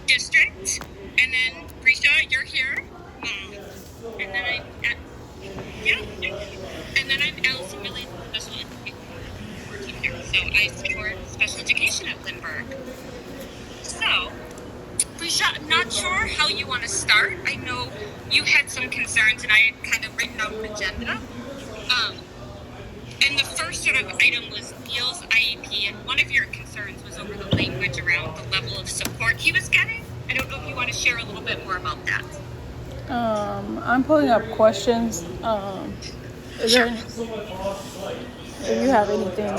district, and then Prisha, you're here. And then and then I'm Allison Milley, special education teacher. So I support special education at Lindbergh. So, Prisha, I'm not sure how you want to start. I know you had some concerns, and I had kind of written out an agenda. And the first sort of item was Neil's IEP, and one of your concerns was over the language around the level of support he was getting. I don't know if you want to share a little bit more about that. I'm pulling up questions. Is there, if you have anything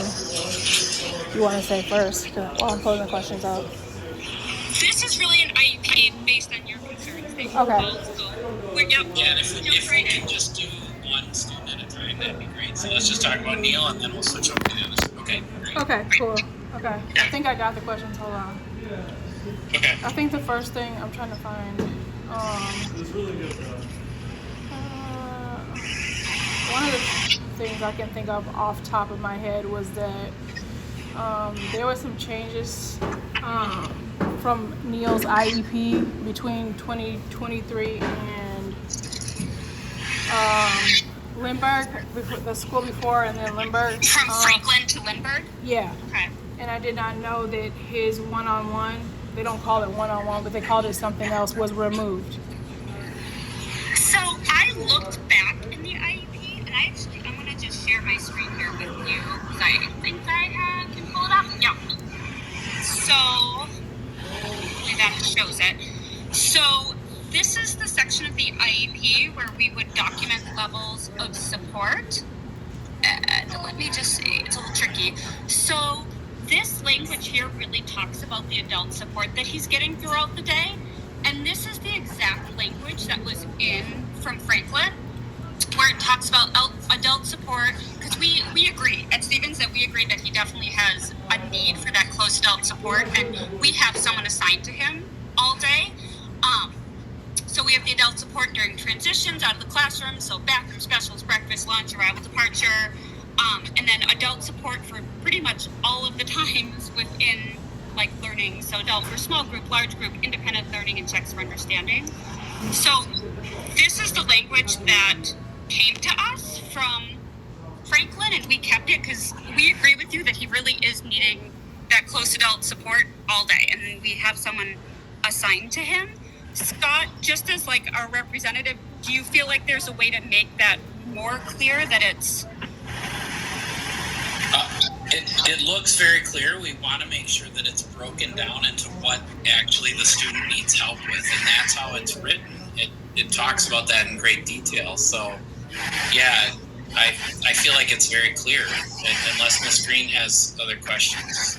you want to say first while I'm pulling the questions out? This is really an IEP based on your concerns. Okay. And if we can just do one student at a time, that'd be great. So let's just talk about Neil, and then we'll switch over to the other student. Okay, great. Okay, cool. Okay. I think I got the questions. Hold on. Okay. I think the first thing I'm trying to find, one of the things I can think of off top of my head was that there were some changes from Neil's IEP between 2023 and Lindbergh, the school before, and then Lindbergh. From Franklin to Lindbergh? Yeah. Okay. And I did not know that his one-on-one, they don't call it one-on-one, but they called it something else, was removed. So I looked back in the IEP, and I'm going to just share my screen here with you, because I think I can pull it up. Yeah. So, hopefully that shows it. So, this is the section of the IEP where we would document levels of support. And let me just say, it's a little tricky. So, this language here really talks about the adult support that he's getting throughout the day. And this is the exact language that was from Franklin, where it talks about adult support, because we agree, at Stevens, that we agree that he definitely has a need for that close adult support, and we have someone assigned to him all day. So we have the adult support during transitions out of the classroom, so bathroom specials, breakfast, lunch, arrival, departure, and then adult support for pretty much all of the times within learning, so adult for small group, large group, independent learning, and checks for understanding. So this is the language that came to us from Franklin, and we kept it because we agree with you that he really is needing that close adult support all day, and we have someone assigned to him. Scott, just as our representative, do you feel like there's a way to make that more clear, that it's... It looks very clear. We want to make sure that it's broken down into what actually the student needs help with, and that's how it's written. It talks about that in great detail. So, yeah, I feel like it's very clear, unless Ms. Green has other questions.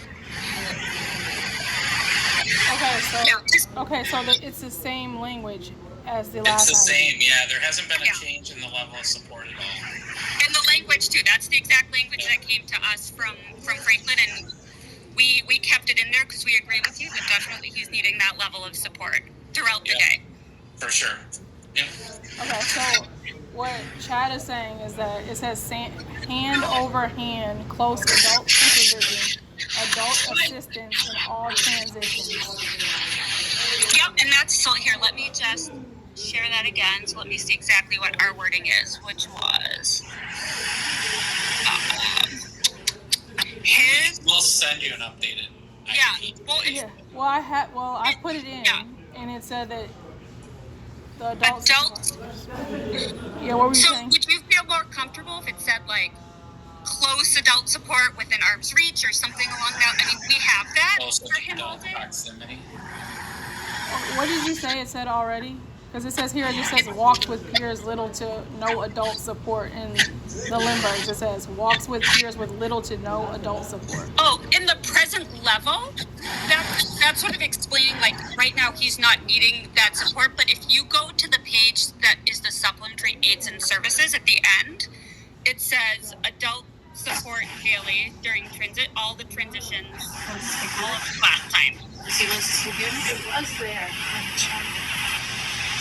Okay, so it's the same language as the last. It's the same, yeah. There hasn't been a change in the level of support at all. And the language too. That's the exact language that came to us from Franklin, and we kept it in there because we agree with you that definitely he's needing that level of support throughout the day. For sure. Yeah. Okay, so what Chad is saying is that it says hand over hand, close adult supervision, adult assistance in all transitions. Yep, and that's so. Here, let me just share that again. So let me see exactly what our wording is, which was his. We'll send you an updated. Yeah. Well, I put it in, and it said that the adults. Yeah, what were you saying? Would you feel more comfortable if it said close adult support within arm's reach or something along that? I mean, we have that for him all day. Proximity. What did you say it said already? Because it says here, it just says walks with peers, little to no adult support. In the Lindberghs, it says walks with peers with little to no adult support. Oh, in the present level, that's sort of explaining, right now he's not needing that support, but if you go to the page that is the supplementary aids and services at the end, it says adult support daily during all the transitions, all of class time. It was there.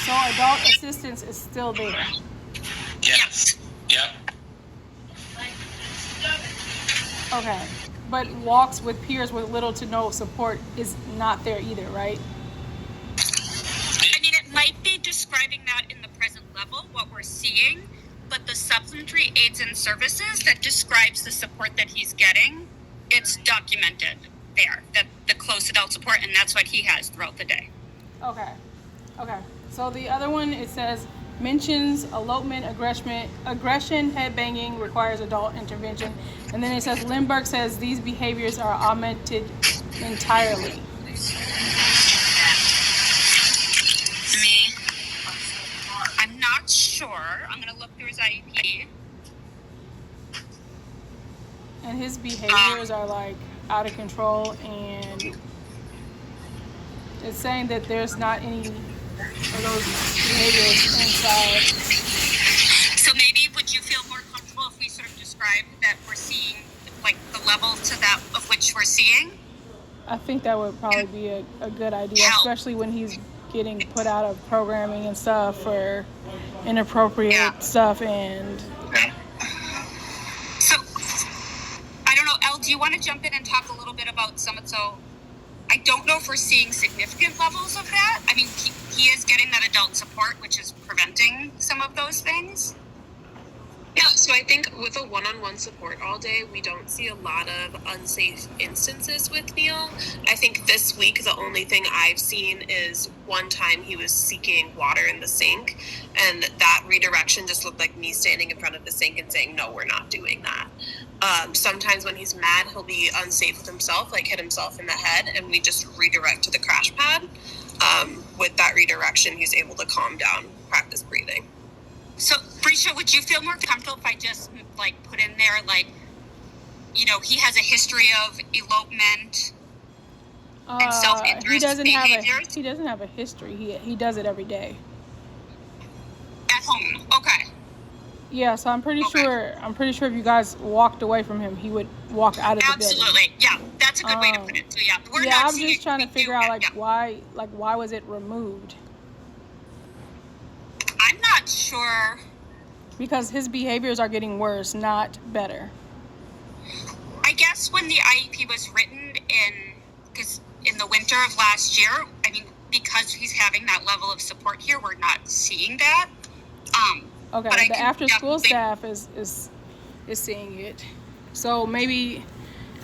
So adult assistance is still there. Yes. Yep. Okay. But walks with peers with little to no support is not there either, right? that in the present level, what we're seeing, but the supplementary aids and services that describes the support that he's getting, it's documented there, that the close adult support, and that's what he has throughout the day. Okay. So the other one, it says, mentions elopement, aggression, headbanging requires adult intervention. And then it says, Lindbergh says these behaviors are augmented entirely. I'm not sure. I'm going to look through his IEP. And his behaviors are like out of control, and it's saying that there's not any of those behaviors inside. So maybe would you feel more comfortable if we sort of described that we're seeing like the level to that of which we're seeing? I think that would probably be a good idea, especially when he's getting put out of programming and stuff for inappropriate stuff. And so I don't know, Elle, do you want to jump in and talk a little bit about so I don't know if we're seeing significant levels of that. I mean, he is getting that adult support, which is preventing some of those things. Yeah, so I think with a one-on-one support all day, we don't see a lot of unsafe instances with Neil. I think this week, the only thing I've seen is one time he was seeking water in the sink, and that redirection just looked like me standing in front of the sink and saying, no, we're not doing that. Sometimes when he's mad, he'll be unsafe with himself, like hit himself in the head, and we just redirect to the crash pad. With that redirection, he's able to calm down, practice breathing. So, Brisha, would you feel more comfortable if I just, like, put in there, like, you know, he has a history of elopement and self-interest behaviors? He doesn't have a history. He does it every day. At home, okay. Yeah, so I'm pretty sure if you guys walked away from him, he would walk out of the building. Absolutely, yeah, that's a good way to put it. So yeah, I'm just trying to figure out why was it removed? I'm not sure. Because his behaviors are getting worse, not better. I guess when the IEP was written in the winter of last year, I mean, because he's having that level of support here, we're not seeing that. Okay, the after-school staff is seeing it. So maybe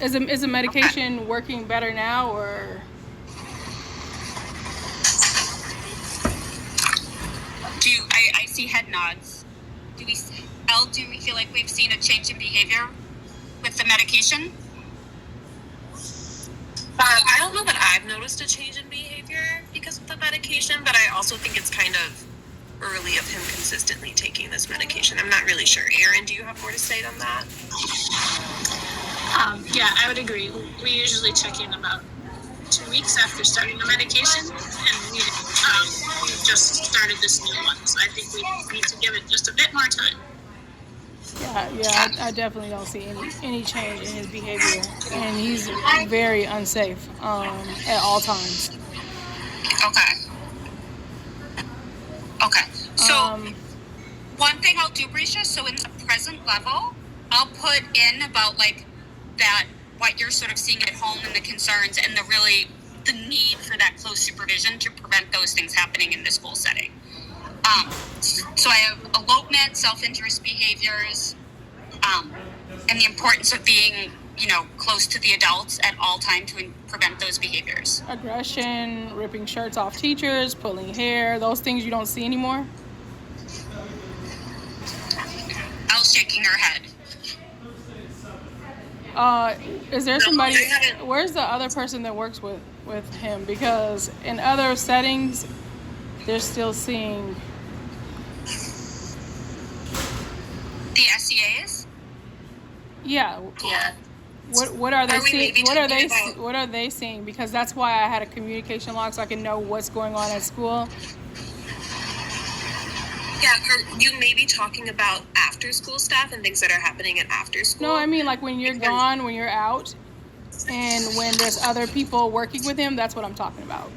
is the medication working better now, or? I see head nods. Do we feel like we've seen a change in behavior with the medication? I don't know that I've noticed a change in behavior because of the medication, but I also think it's kind of early of him consistently taking this medication. I'm not really sure. Erin, do you have more to say on that? Yeah, I would agree. We usually check in about 2 weeks after starting the medication, and we just started this new one, so I think we need to give it just a bit more time. Yeah, I definitely don't see any change in his behavior, and he's very unsafe at all times. Okay. So one thing I'll do, Brisha, so in the present level, I'll put in about like that, what you're sort of seeing at home and the concerns and the need for that close supervision to prevent those things happening in the school setting. So I have elopement, self-interest behaviors, and the importance of being, close to the adults at all times to prevent those behaviors. Aggression, ripping shirts off teachers, pulling hair, those things you don't see anymore? Elle's shaking her head. Is there somebody, where's the other person that works with him? Because in other settings, they're still seeing... The SEAs? Yeah. What are they seeing? What are they seeing? Because that's why I had a communication log, so I can know what's going on at school. Yeah, you may be talking about after-school staff and things that are happening at after-school. No, I mean like when you're gone, when you're out, and when there's other people working with him. That's what I'm talking about.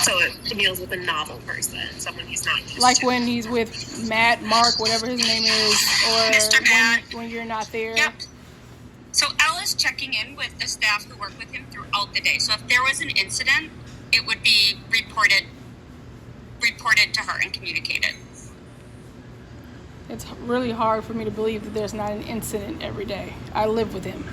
So it deals with a novel person, someone he's not used like to. When he's with Matt, Mark, whatever his name is, or Mr. Matt. when you're not there. Yep. So Elle is checking in with the staff who work with him throughout the day. So if there was an incident, it would be reported reported to her and communicated. It's really hard for me to believe that there's not an incident every day. I live with him.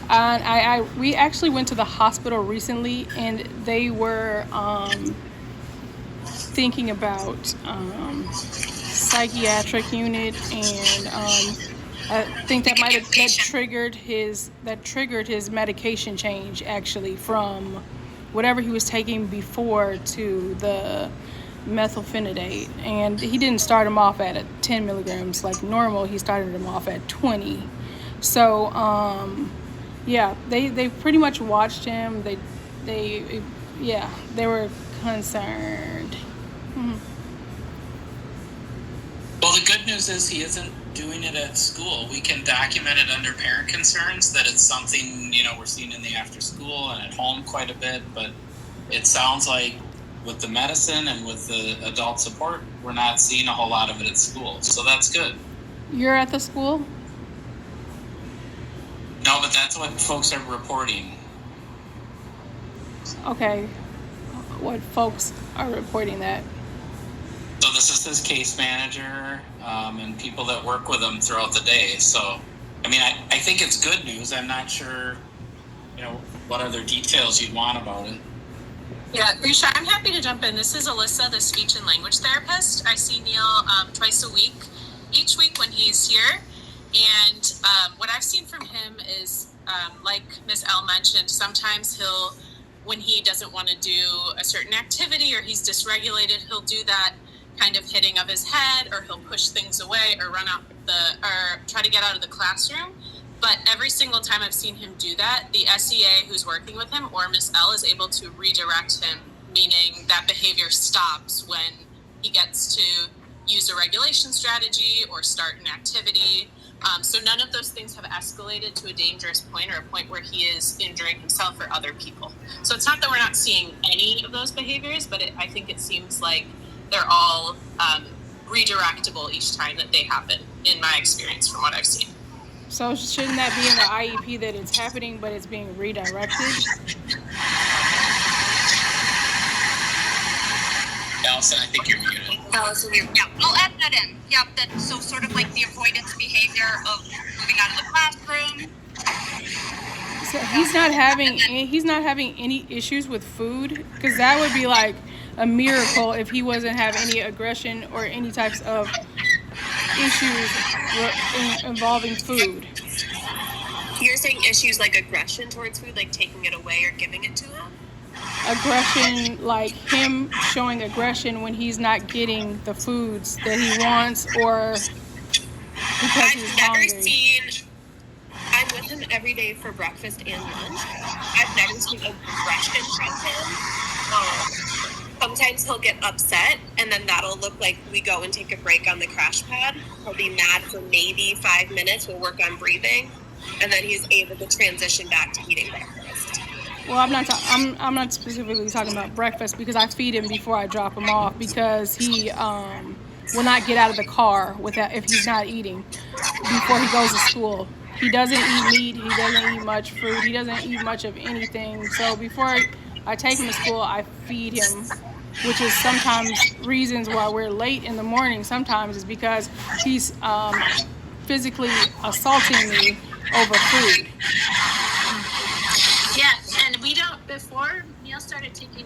And we actually went to the hospital recently, and they were thinking about psychiatric unit, and I think that might have triggered his medication change, actually, from whatever he was taking before to the methylphenidate. And he didn't start him off at 10 milligrams like normal. He started him off at 20. So yeah, they pretty much watched him. They were concerned. Well, the good news is he isn't doing it at school. We can document it under parent concerns that it's something, we're seeing in the after school and at home quite a bit, but it sounds like with the medicine and with the adult support, we're not seeing a whole lot of it at school. So that's good. You're at the school? No, but that's what folks are reporting. Okay. What folks are reporting that? So this is his case manager and people that work with him throughout the day. So, I think it's good news. I'm not sure, what other details you'd want about it. Yeah, Risha, I'm happy to jump in. This is Alyssa, the speech and language therapist. I see Neil twice a week, each week when he's here. And what I've seen from him is, like Ms. L mentioned, sometimes when he doesn't want to do a certain activity or he's dysregulated, he'll do that kind of hitting of his head, or he'll push things away or or try to get out of the classroom. But every single time I've seen him do that, the SEA who's working with him or Ms. L is able to redirect him, meaning that behavior stops when he gets to use a regulation strategy or start an activity. So none of those things have escalated to a dangerous point or a point where he is injuring himself or other people. So it's not that we're not seeing any of those behaviors, but I think it seems like they're all redirectable each time that they happen, in my experience from what I've seen. So shouldn't that be in the IEP that it's happening, but it's being redirected? Allison, I think you're muted. Allison, yeah, I'll add that in. Yeah, so sort of like the avoidance behavior of moving out of the classroom. So he's not having any issues with food, because that would be like a miracle if he wasn't having any aggression or any types of issues involving food. You're saying issues like aggression towards food, like taking it away or giving it to him? Aggression, like him showing aggression when he's not getting the foods that he wants, or because he's hungry. I'm with him every day for breakfast and lunch. I've never seen aggression from him. Sometimes he'll get upset, and then that'll look like we go and take a break on the crash pad. He'll be mad for maybe 5 minutes. We'll work on breathing, and then he's able to transition back to eating breakfast. Well, I'm not specifically talking about breakfast, because I feed him before I drop him off, because he will not get out of the car if he's not eating before he goes to school. He doesn't eat meat. He doesn't eat much fruit. He doesn't eat much of anything. So before I take him to school, I feed him, which is sometimes reasons why we're late in the morning. Sometimes is because he's physically assaulting me over food. Yeah, and before Neil started taking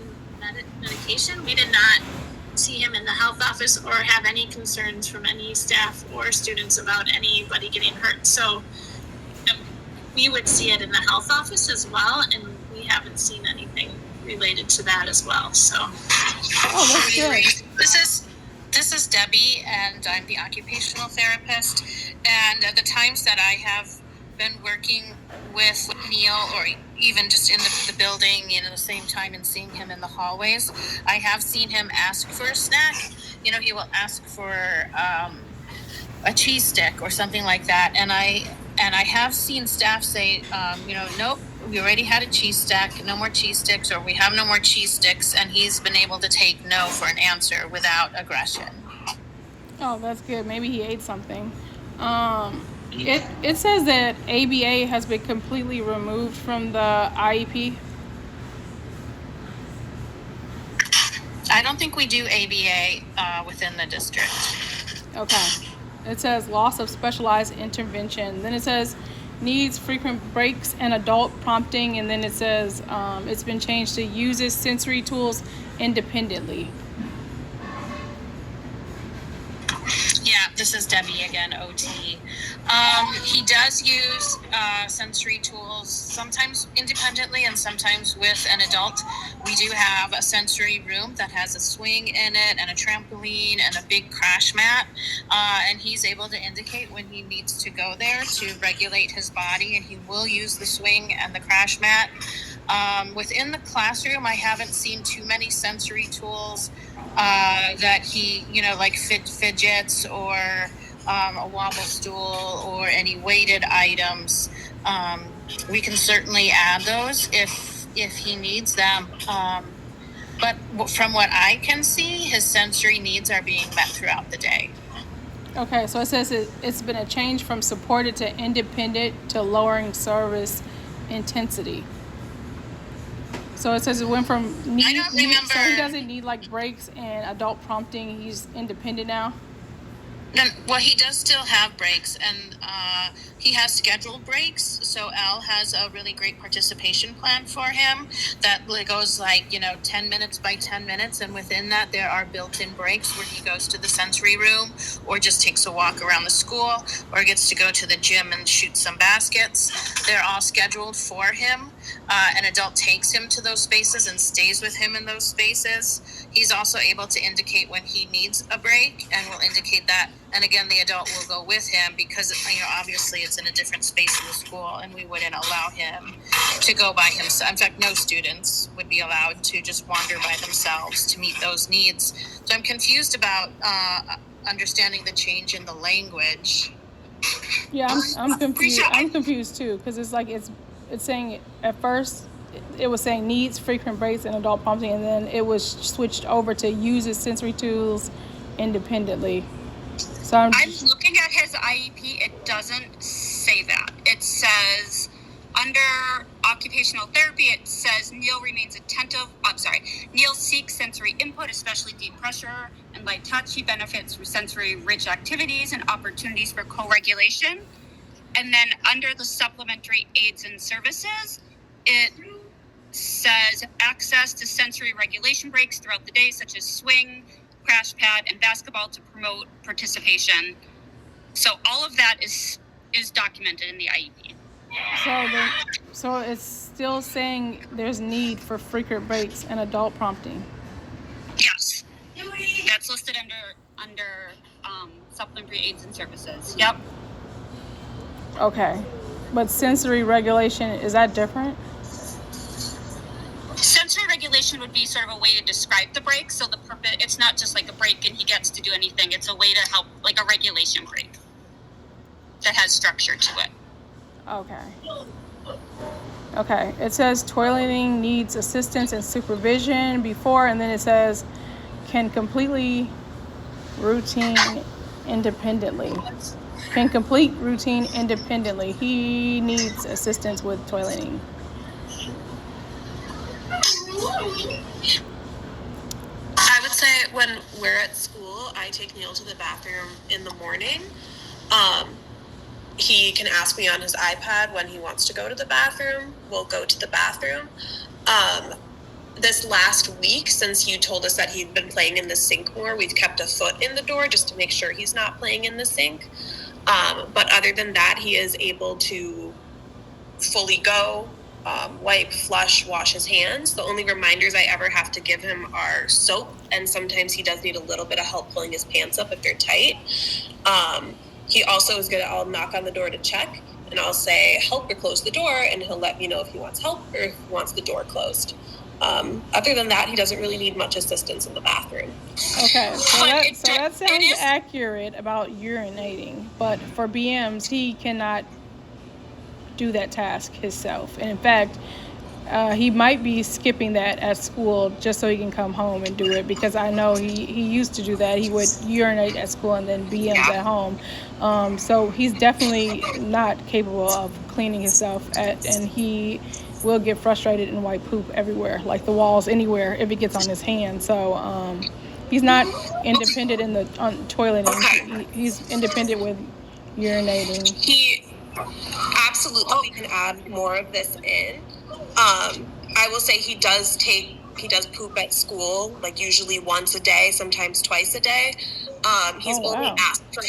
medication, we did not see him in the health office or have any concerns from any staff or students about anybody getting hurt. So we would see it in the health office as well, and we haven't seen anything related to that as well. So that's good. This is Debbie, and I'm the occupational therapist. And the times that I have been working with Neil, or even just in the building, the same time, and seeing him in the hallways, I have seen him ask for a snack. He will ask for a cheese stick or something like that, and I have seen staff say, nope, we already had a cheese stick, no more cheese sticks, or we have no more cheese sticks, and he's been able to take no for an answer without aggression. Oh, that's good. Maybe he ate something. It says that ABA has been completely removed from the IEP. I don't think we do ABA within the district. Okay. It says loss of specialized intervention. Then it says needs frequent breaks and adult prompting. And then it says it's been changed to uses sensory tools independently. Yeah, this is Debbie again, OT. He does use sensory tools, sometimes independently and sometimes with an adult. We do have a sensory room that has a swing in it and a trampoline and a big crash mat. And he's able to indicate when he needs to go there to regulate his body, and he will use the swing and the crash mat. Within the classroom, I haven't seen too many sensory tools that he, like fidgets or a wobble stool or any weighted items. We can certainly add those if he needs them. But from what I can see, his sensory needs are being met throughout the day. Okay, so it says it's been a change from supported to independent to lowering service intensity. So it says it went from so he doesn't need like breaks and adult prompting. He's independent now. Well, he does still have breaks, and he has scheduled breaks. So Al has a really great participation plan for him that goes 10 minutes by 10 minutes. And within that, there are built-in breaks where he goes to the sensory room or just takes a walk around the school or gets to go to the gym and shoot some baskets. They're all scheduled for him. An adult takes him to those spaces and stays with him in those spaces. He's also able to indicate when he needs a break and will indicate that. And again, the adult will go with him because, obviously it's in a different space in the school and we wouldn't allow him to go by himself. In fact, no students would be allowed to just wander by themselves to meet those needs. So I'm confused about understanding the change in the language. Yeah, I'm confused. I'm confused too because it's saying at first it was saying needs frequent breaks and adult prompting, and then it was switched over to uses sensory tools independently. So I'm looking at his IEP. It doesn't say that. It says under occupational therapy, it says Neil remains attentive. Neil seeks sensory input, especially deep pressure and light touch. He benefits from sensory-rich activities and opportunities for co-regulation. And then under the supplementary aids and services, it says access to sensory regulation breaks throughout the day, such as swing, crash pad, and basketball to promote participation. So all of that is documented in the IEP. So it's still saying there's need for frequent breaks and adult prompting. Yes, that's listed under supplementary aids and services. Yep. Okay, but sensory regulation, is that different? Sensory regulation would be sort of a way to describe the break. So the purpose, it's not just like a break and he gets to do anything. It's a way to help, like a regulation break that has structure to it. Okay. It says toileting needs assistance and supervision before, and then it says can completely routine independently. Can complete routine independently. He needs assistance with toileting. I would say when we're at school, I take Neil to the bathroom in the morning. He can ask me on his iPad when he wants to go to the bathroom. We'll go to the bathroom. This last week, since you told us that he'd been playing in the sink more, we've kept a foot in the door just to make sure he's not playing in the sink. But other than that, he is able to fully go, wipe, flush, wash his hands. The only reminders I ever have to give him are soap, and sometimes he does need a little bit of help pulling his pants up if they're tight. He also is I'll knock on the door to check, and I'll say, help or close the door, and he'll let me know if he wants help or if he wants the door closed. Other than that, he doesn't really need much assistance in the bathroom. Okay, so that sounds accurate about urinating, but for BMs, he cannot do that task himself. And in fact, he might be skipping that at school just so he can come home and do it, because I know he used to do that. He would urinate at school and then BMs at home. So he's definitely not capable of cleaning himself, and he will get frustrated and wipe poop everywhere, like the walls, anywhere, if it gets on his hand. So he's not independent in the toileting. Okay. He's independent with urinating. He absolutely, we can add more of this in. I will say he does poop at school, like usually once a day, sometimes twice a day. He's only asked for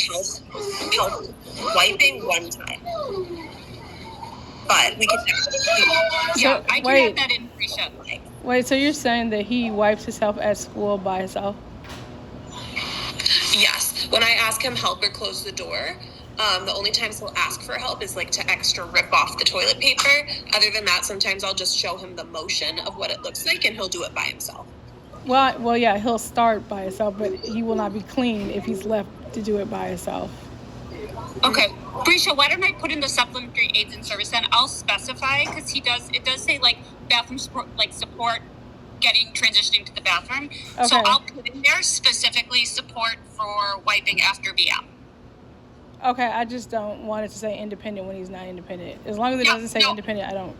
help wiping one time. But we can yeah, I can add that in, Risha. Wait, so you're saying that he wipes himself at school by himself? Yes. When I ask him help or close the door, the only times he'll ask for help is like to extra rip off the toilet paper. Other than that, sometimes I'll just show him the motion of what it looks like and he'll do it by himself. Well, yeah, he'll start by himself, but he will not be clean if he's left to do it by himself. Okay, Brisha, why don't I put in the supplementary aids and service, and I'll specify, because it does say like bathroom support, like support getting transitioning to the bathroom. Okay. So I'll put in there specifically support for wiping after VM. Okay, I just don't want it to say independent when he's not independent. As long as it doesn't say independent, I don't.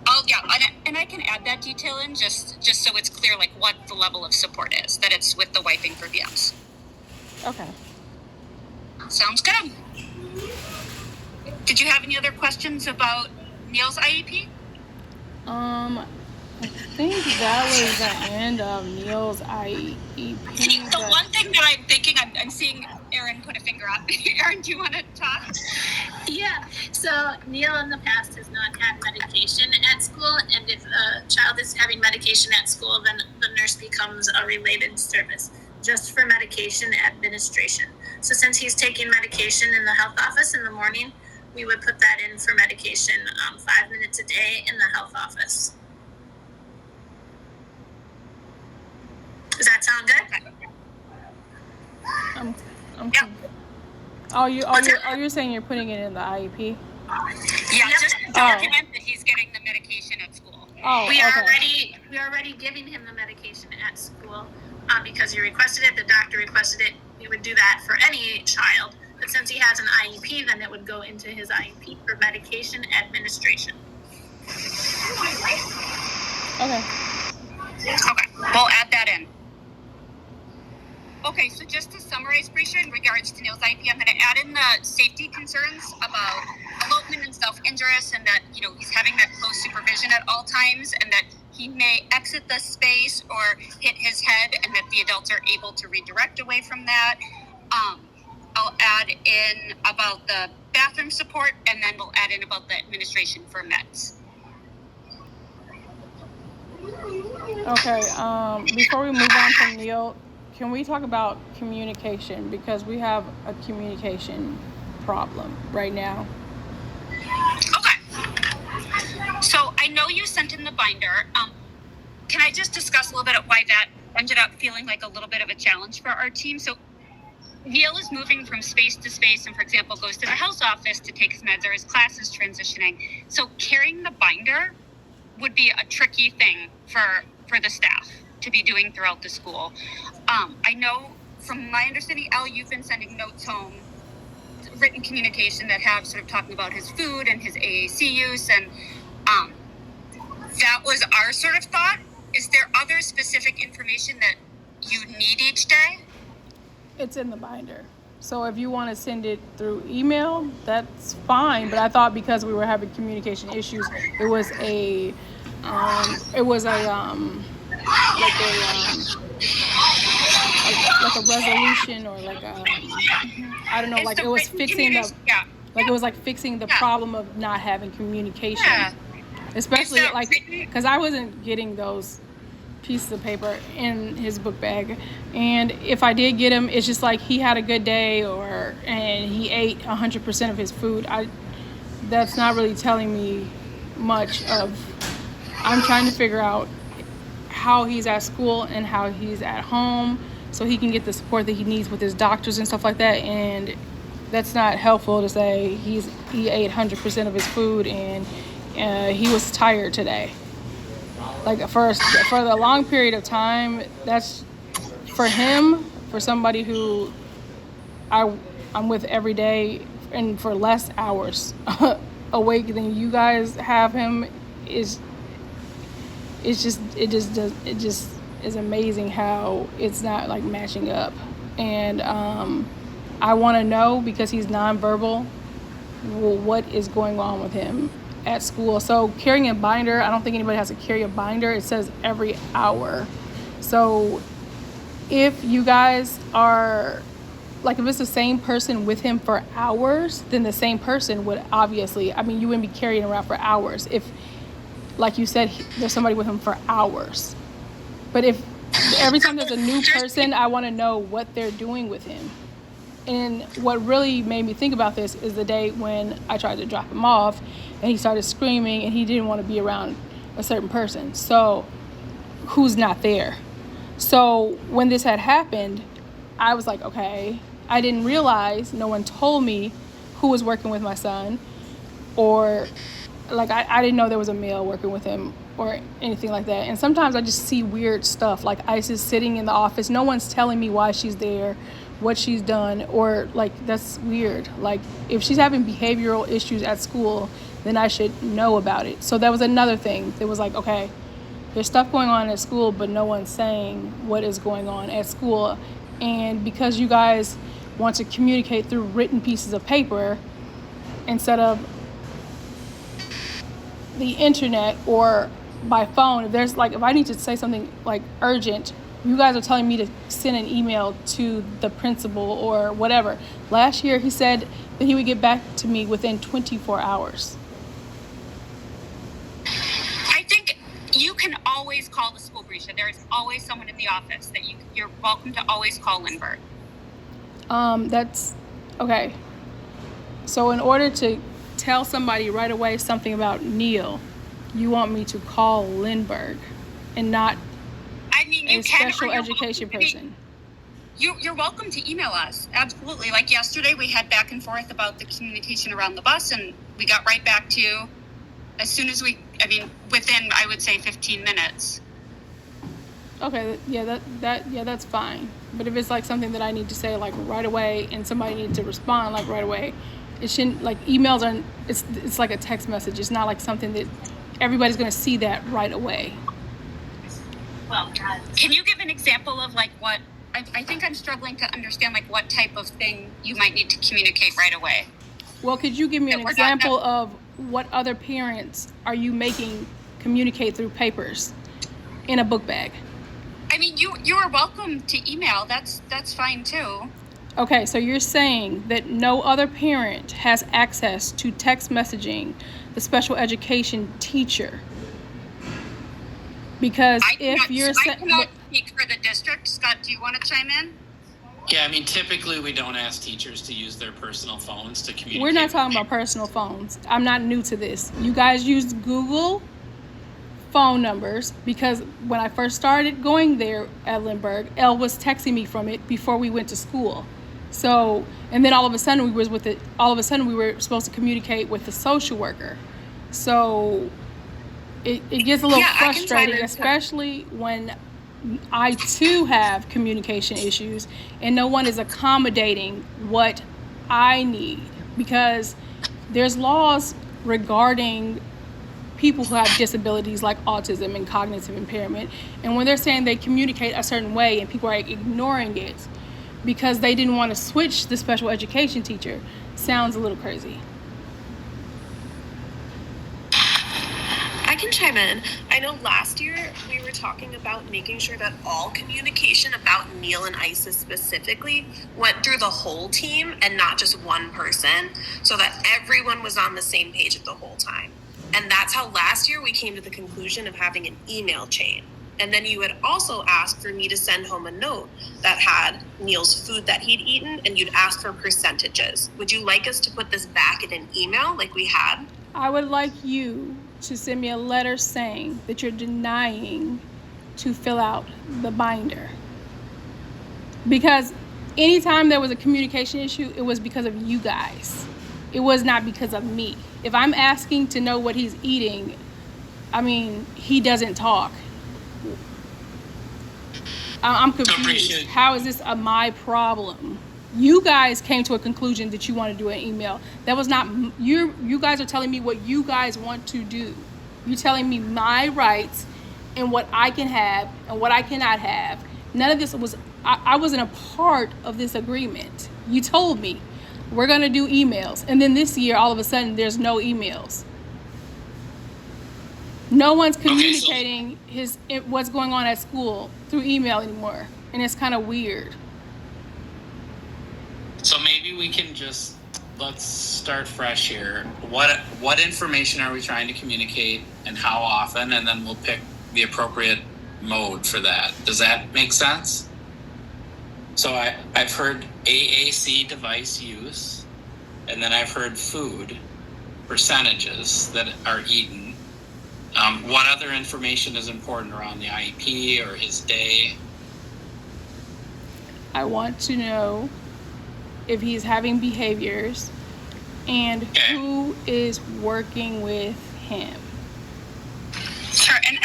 Oh yeah, and I can add that detail in just so it's clear like what the level of support is, that it's with the wiping for VMs. Okay. Sounds good. Did you have any other questions about Neil's IEP? I think that was the end of Neil's IEP. The one thing that I'm thinking, I'm seeing Erin put a finger up. Erin, do you want to talk? Yeah. So Neil in the past has not had medication at school, and if a child is having medication at school, then the nurse becomes a related service just for medication administration. So since he's taking medication in the health office in the morning, we would put that in for medication 5 minutes a day in the health office. Does that sound good? Okay. You're saying you're putting it in the IEP? Yeah, just document that he's getting the medication at school. We are already giving him the medication at school because he requested it, the doctor requested it. We would do that for any child, but since he has an IEP, then it would go into his IEP for medication administration. Okay. We'll add that in. Okay, so just to summarize, Brisha, in regards to Neil's IEP, I'm going to add in the safety concerns about elopement and self-injurious, and that, he's having that close supervision at all times, and that he may exit the space or hit his head, and that the adults are able to redirect away from that. I'll add in about the bathroom support, and then we'll add in about the administration for meds. Okay, before we move on from Neil, can we talk about communication? Because we have a communication problem right now. Okay. So I know you sent in the binder. Can I just discuss a little bit of why that ended up feeling like a little bit of a challenge for our team? So Neil is moving from space to space and, for example, goes to the house office to take his meds or his class is transitioning. So carrying the binder would be a tricky thing for the staff to be doing throughout the school. I know from my understanding, Elle, you've been sending notes home, written communication that have sort of talking about his food and his AAC use, and that was our sort of thought. Is there other specific information that you need each day? It's in the binder. So if you want to send it through email, that's fine. But I thought because we were having communication issues, it was a resolution, or like a, I don't know, like it was fixing the problem of not having communication. Yeah. Especially because I wasn't getting those pieces of paper in his book bag, and if I did get him, it's just like he had a good day and he ate 100% of his food. That's not really telling me much of. I'm trying to figure out how he's at school and how he's at home, so he can get the support that he needs with his doctors and stuff like that. And that's not helpful to say he ate 100% of his food and he was tired today. Like for the long period of time, that's for him, for somebody who I'm with every day and for less hours awake than you guys have him. is it just is amazing how it's not like matching up. And I want to know, because he's nonverbal, what is going on with him at school. So carrying a binder, I don't think anybody has to carry a binder. It says every hour. So if you guys are, like, if it's the same person with him for hours, then the same person would obviously, I mean, you wouldn't be carrying around for hours. If, like you said, there's somebody with him for hours. But if every time there's a new person, I want to know what they're doing with him. And what really made me think about this is the day when I tried to drop him off and he started screaming and he didn't want to be around a certain person. So who's not there? So when this had happened, I was like, okay, I didn't realize, no one told me who was working with my son, or like I didn't know there was a male working with him or anything like that. And sometimes I just see weird stuff, like Isis sitting in the office. No one's telling me why she's there, what she's done, or like, that's weird. Like, if she's having behavioral issues at school, then I should know about it. So that was another thing. It was like, okay, there's stuff going on at school, but no one's saying what is going on at school. And because you guys want to communicate through written pieces of paper instead of the internet or by phone, if I need to say something like urgent, you guys are telling me to send an email to the principal or whatever. Last year, he said that he would get back to me within 24 hours. I think you can always call the school, Brescia. There is always someone in the office that you're welcome to always call Lindbergh. That's okay. So in order to tell somebody right away something about Neil, you want me to call Lindbergh and not a special education person? You're welcome to email us. Absolutely. Like yesterday, we had back and forth about the communication around the bus, and we got right back to you as soon as within, I would say, 15 minutes. Okay, yeah, that's fine. But if it's like something that I need to say like right away and somebody needs to respond like right away, it shouldn't, like, emails are, it's like a text message. It's not like something that everybody's going to see that right away. Well, can you give an example of like what, I think I'm struggling to understand like what type of thing you might need to communicate right away. Well, could you give me an example of what other parents are you making communicate through papers in a book bag? I mean, you are welcome to email. That's fine too. Okay, so you're saying that no other parent has access to text messaging the special education teacher, because I cannot speak for the district. Scott, do you want to chime in? Yeah, I mean, typically we don't ask teachers to use their personal phones to communicate. We're not talking about personal phones. I'm not new to this. You guys use Google phone numbers, because when I first started going there at Lindbergh, Elle was texting me from it before we went to school. So, and then all of a sudden we were supposed to communicate with the social worker. So it gets a little frustrating, especially when I too have communication issues and no one is accommodating what I need, because there's laws regarding people who have disabilities like autism and cognitive impairment, and when they're saying they communicate a certain way and people are ignoring it because they didn't want to switch the special education teacher, sounds a little crazy. I can chime in. I know last year we were talking about making sure that all communication about Neil and Isis specifically went through the whole team and not just one person, so that everyone was on the same page at the whole time. And that's how last year we came to the conclusion of having an email chain. And then you had also asked for me to send home a note that had Neil's food that he'd eaten, and you'd ask for percentages. Would you like us to put this back in an email like we had? I would like you to send me a letter saying that you're denying to fill out the binder. Because anytime there was a communication issue, it was because of you guys. It was not because of me. If I'm asking to know what he's eating, I mean, he doesn't talk. I'm confused. How is this my problem? You guys came to a conclusion that you want to do an email. That was not, you guys are telling me what you guys want to do. You telling me my rights and what I can have and what I cannot have. None of this was, I wasn't a part of this agreement. You told me we're going to do emails. And then this year, all of a sudden, there's no emails. No one's communicating what's going on at school through email anymore. And it's kind of weird. So maybe we can just, let's start fresh here. What information are we trying to communicate and how often? And then we'll pick the appropriate mode for that. Does that make sense? So I've heard AAC device use, and then I've heard food percentages that are eaten. What other information is important around the IEP or his day? I want to know if he's having behaviors and who is working with him. Sure, and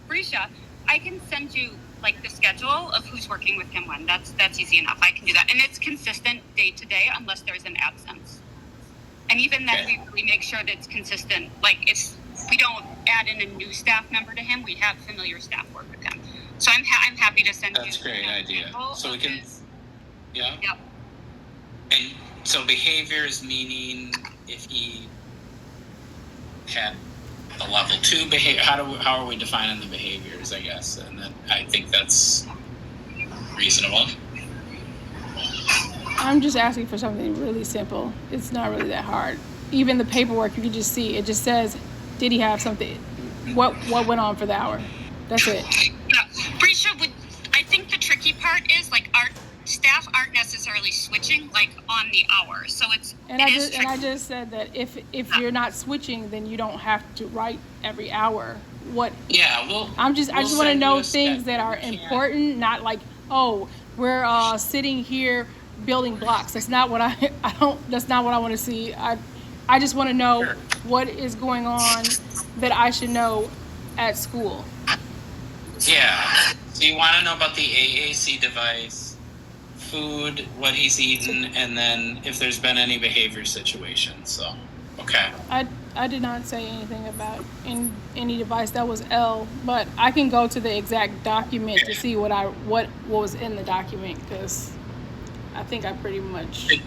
Brescia, I can send you like the schedule of who's working with him when. That's easy enough. I can do that. And it's consistent day to day unless there's an absence. And even then we really make sure that it's consistent. Like if we don't add in a new staff member to him, we have familiar staff work with him. So I'm happy to send you. That's a great idea. So we can, yeah. Yep. And so behaviors, meaning if he had the level 2 behavior, how are we defining the behaviors, I guess? And then I think that's reasonable. I'm just asking for something really simple. It's not really that hard. Even the paperwork, you can just see, it just says, did he have something? What went on for the hour? That's it. Yeah, Brescia I think the tricky part is like our staff aren't necessarily switching like on the hour, so I just said that if you're not switching, then you don't have to write every hour. What? Yeah, well, I just want to know things that are important, not like, oh, we're sitting here building blocks. That's not what that's not what I want to see. I just want to know what is going on that I should know at school. Yeah. So you want to know about the AAC device, food, what he's eaten, and then if there's been any behavior situations. So, okay. I did not say anything about any device. That was L, but I can go to the exact document to see what was in the document, because I think I pretty much.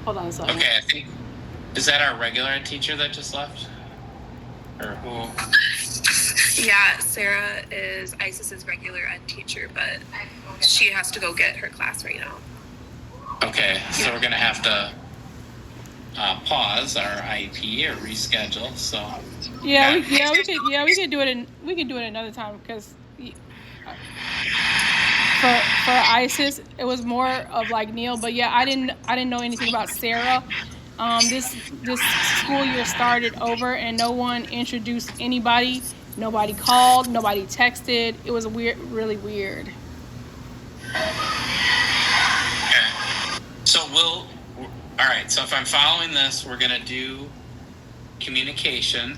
Hold on a second. Okay, I think, is that our regular ed teacher that just left, or who? Yeah, Sarah is ISIS's regular ed teacher, but she has to go get her class right now. Okay, so we're gonna have to pause our IEP or reschedule. So we could do it. We could do it another time, because for ISIS it was more of like Neil. But yeah, I didn't know anything about Sarah. This school year started over and no one introduced anybody. Nobody called. Nobody texted. It was really weird. Okay. So all right. So if I'm following this, we're gonna do communication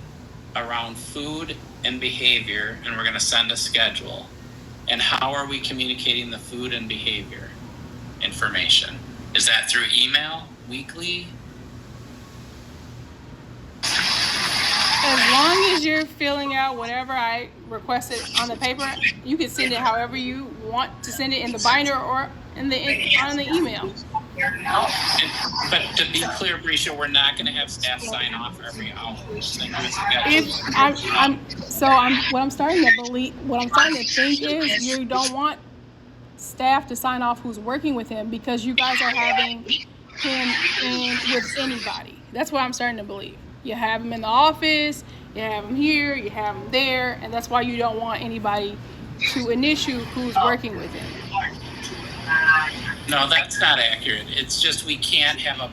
around food and behavior, and we're gonna send a schedule. And how are we communicating the food and behavior information? Is that through email, weekly? As long as you're filling out whatever I requested on the paper, you can send it however you want to send it, in the binder or on the email. But to be clear, Brescia, we're not going to have staff sign off every hour. What I'm starting to think is you don't want staff to sign off who's working with him, because you guys are having him in with anybody. That's what I'm starting to believe. You have him in the office, you have him here, you have him there, and that's why you don't want anybody to initiate who's working with him. No, that's not accurate. It's just we can't have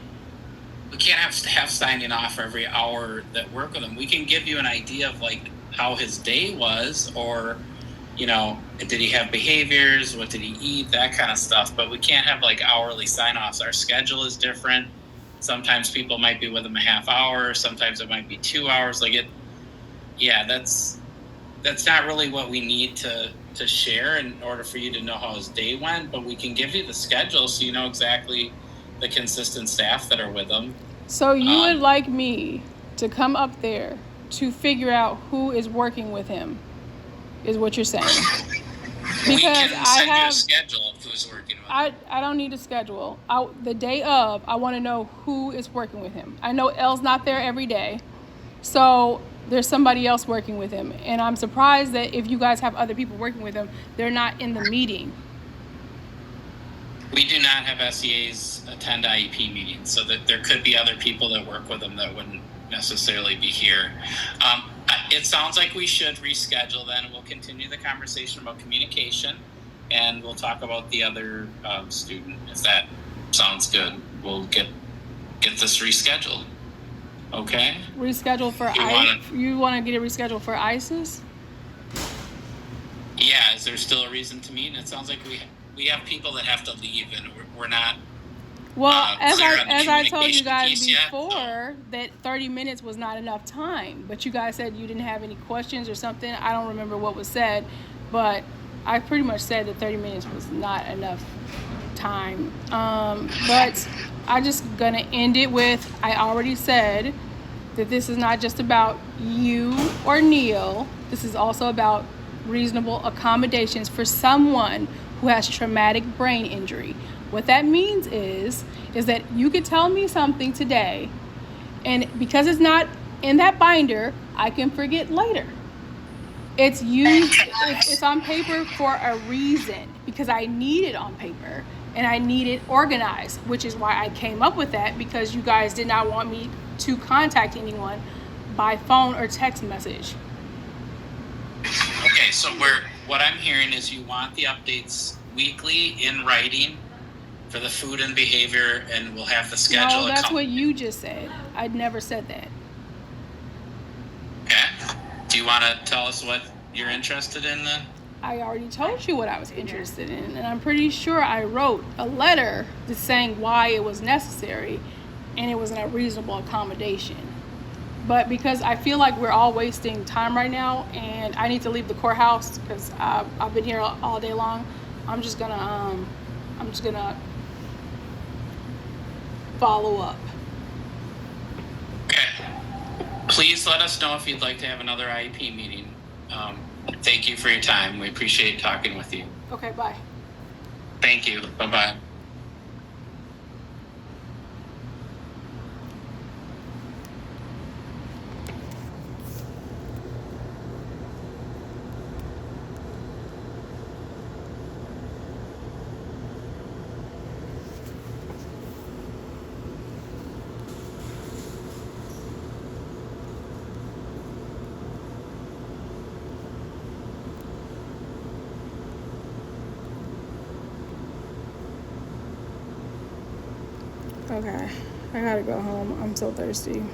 staff signing off every hour that work with him. We can give you an idea of like how his day was, or did he have behaviors, what did he eat, that kind of stuff. But we can't have like hourly sign-offs. Our schedule is different. Sometimes people might be with him a half hour. Sometimes it might be 2 hours. That's not really what we need to share in order for you to know how his day went. But we can give you the schedule so you know exactly the consistent staff that are with him. So you would like me to come up there to figure out who is working with him, is what you're saying. We Because can I send you a have, schedule of who's working with him. I don't need a schedule. The day of, I want to know who is working with him. I know Elle's not there every day, so there's somebody else working with him. And I'm surprised that if you guys have other people working with him, they're not in the meeting. We do not have SEAs attend IEP meetings, so that there could be other people that work with them that wouldn't necessarily be here. It sounds like we should reschedule then, and we'll continue the conversation about communication, and we'll talk about the other student, if that sounds good. We'll get this rescheduled. Okay? Reschedule for you want to get it rescheduled for ISIS? Yeah, is there still a reason to meet? And it sounds like we have people that have to leave, and we're not. Well, as clear on the I told you communication guys piece yet, before, that 30 minutes was not enough time. But you guys said you didn't have any questions or something. I don't remember what was said, but I pretty much said that 30 minutes was not enough time. But I'm just gonna end it with, I already said that this is not just about you or Neil. This is also about reasonable accommodations for someone who has traumatic brain injury. What that means is that you could tell me something today, and because it's not in that binder, I can forget later. It's used, it's on paper for a reason, because I need it on paper and I need it organized, which is why I came up with that, because you guys did not want me to contact anyone by phone or text message. Okay, so what I'm hearing is you want the updates weekly in writing for the food and behavior, and we'll have the schedule. No, that's what you just said. I'd never said that. Okay. Do you want to tell us what you're interested in then? I already told you what I was interested in, and I'm pretty sure I wrote a letter just saying why it was necessary, and it was a reasonable accommodation. But because I feel like we're all wasting time right now, and I need to leave the courthouse because I've been here all day long, I'm just gonna follow up. Okay. Please let us know if you'd like to have another IEP meeting. Thank you for your time. We appreciate talking with you. Okay, bye. Thank you. Bye-bye. Okay, I gotta go home. I'm so thirsty.